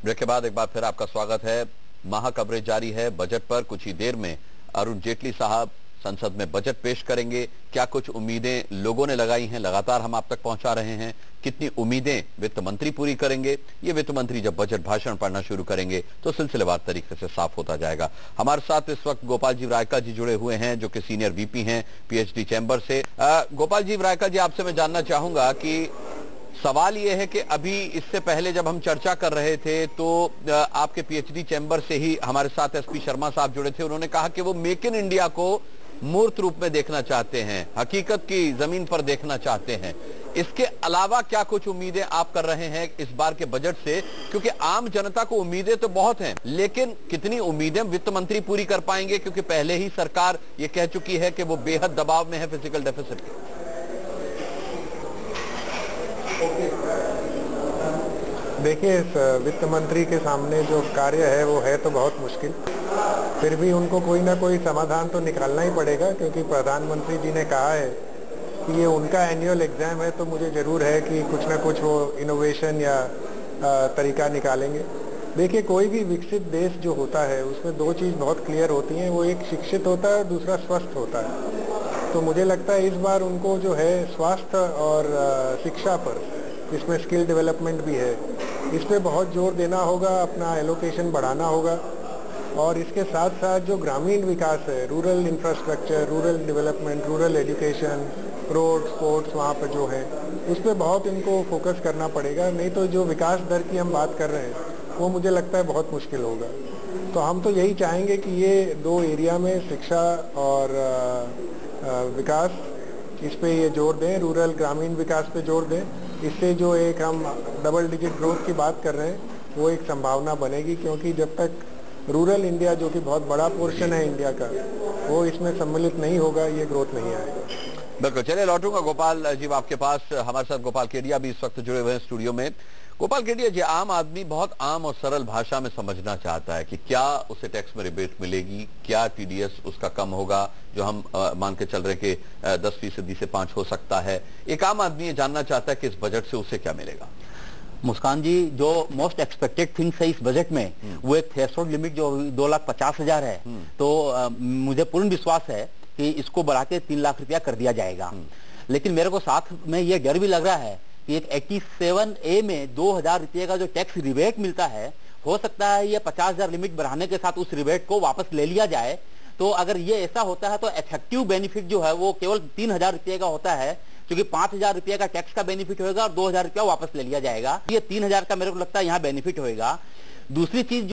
Break के बाद एक बार फिर आपका स्वागत है। महा कवरेज जारी है बजट पर। कुछ ही देर में अरुण जेटली साहब संसद में बजट पेश करेंगे। क्या कुछ उम्मीदें लोगों ने लगाई हैं, लगातार हम आप तक पहुंचा रहे हैं। कितनी उम्मीदें वित्त मंत्री पूरी करेंगे, ये वित्त मंत्री जब बजट भाषण पढ़ना शुरू करेंगे तो सिलसिलेवार तरीके से साफ होता जाएगा। हमारे साथ इस वक्त गोपाल जी रायका जी जुड़े हुए हैं, जो कि सीनियर वीपी हैं पीएचडी चैम्बर से। गोपाल जी रायका जी, आपसे मैं जानना चाहूंगा कि सवाल यह है कि अभी इससे पहले जब हम चर्चा कर रहे थे तो आपके पीएचडी चैम्बर से ही हमारे साथ एसपी शर्मा साहब जुड़े थे। उन्होंने कहा कि वो मेक इन इंडिया को मूर्त रूप में देखना चाहते हैं, हकीकत की जमीन पर देखना चाहते हैं। इसके अलावा क्या कुछ उम्मीदें आप कर रहे हैं इस बार के बजट से? क्योंकि आम जनता को उम्मीदें तो बहुत हैं, लेकिन कितनी उम्मीदें वित्त मंत्री पूरी कर पाएंगे? क्योंकि पहले ही सरकार ये कह चुकी है कि वो बेहद दबाव में है फिजिकल डेफिसिट के। देखिए, इस वित्त मंत्री के सामने जो कार्य है वो है तो बहुत मुश्किल, फिर भी उनको कोई ना कोई समाधान तो निकालना ही पड़ेगा, क्योंकि प्रधानमंत्री जी ने कहा है कि ये उनका एनुअल एग्जाम है, तो मुझे ज़रूर है कि कुछ ना कुछ वो इनोवेशन या तरीका निकालेंगे। देखिए, कोई भी विकसित देश जो होता है उसमें दो चीज़ बहुत क्लियर होती हैं, वो एक शिक्षित होता है और दूसरा स्वस्थ होता है। तो मुझे लगता है इस बार उनको जो है स्वास्थ्य और शिक्षा पर, इसमें स्किल डेवलपमेंट भी है, इस पर बहुत जोर देना होगा, अपना एलोकेशन बढ़ाना होगा। और इसके साथ साथ जो ग्रामीण विकास है, rural infrastructure, rural development, rural education, road, sports, वहाँ पर जो है उस पर बहुत इनको फोकस करना पड़ेगा। नहीं तो जो विकास दर की हम बात कर रहे हैं वो मुझे लगता है बहुत मुश्किल होगा। तो हम तो यही चाहेंगे कि ये दो एरिया में, शिक्षा और विकास, इस पे ये जोर दें, रूरल ग्रामीण विकास पे जोर दें। इससे जो एक हम डबल डिजिट ग्रोथ की बात कर रहे हैं वो एक संभावना बनेगी, क्योंकि जब तक रूरल इंडिया, जो कि बहुत बड़ा पोर्शन है इंडिया का, वो इसमें सम्मिलित नहीं होगा, ये ग्रोथ नहीं आएगा। बिल्कुल, चलिए लौटूंगा गोपाल जी आपके पास। हमारे साथ गोपाल केडिया भी इस वक्त जुड़े हुए हैं स्टूडियो में। गोपाल केडिया जी, आम आदमी बहुत आम और सरल भाषा में समझना चाहता है कि क्या उसे टैक्स में रिबेट मिलेगी, क्या टीडीएस उसका कम होगा, जो हम मान के चल रहे कि 10% से 5 हो सकता है। एक आम आदमी ये जानना चाहता है कि इस बजट से उसे क्या मिलेगा। मुस्कान जी, जो मोस्ट एक्सपेक्टेड थिंग्स है इस बजट में, वो एक थ्रेशोल्ड लिमिट जो 2,50,000 है, तो मुझे पूर्ण विश्वास है कि इसको बढ़ा के 3 लाख रुपया कर दिया जाएगा। लेकिन मेरे को साथ में ये डर भी लग रहा है कि एक 87A में 2,000 रुपये का जो टैक्स रिबेट मिलता है, हो सकता है ये 50,000 लिमिट बढ़ाने के साथ उस रिबेट को वापस ले लिया जाए। तो अगर ये ऐसा होता है तो इफेक्टिव बेनिफिट जो है वो केवल 3,000 रुपये का होता है, क्योंकि 5,000 रुपये का टैक्स का बेनिफिट होगा और 2,000 रुपया वापस ले लिया जाएगा। ये 3,000 का मेरे को लगता है यहाँ बेनिफिट होगा। दूसरी चीज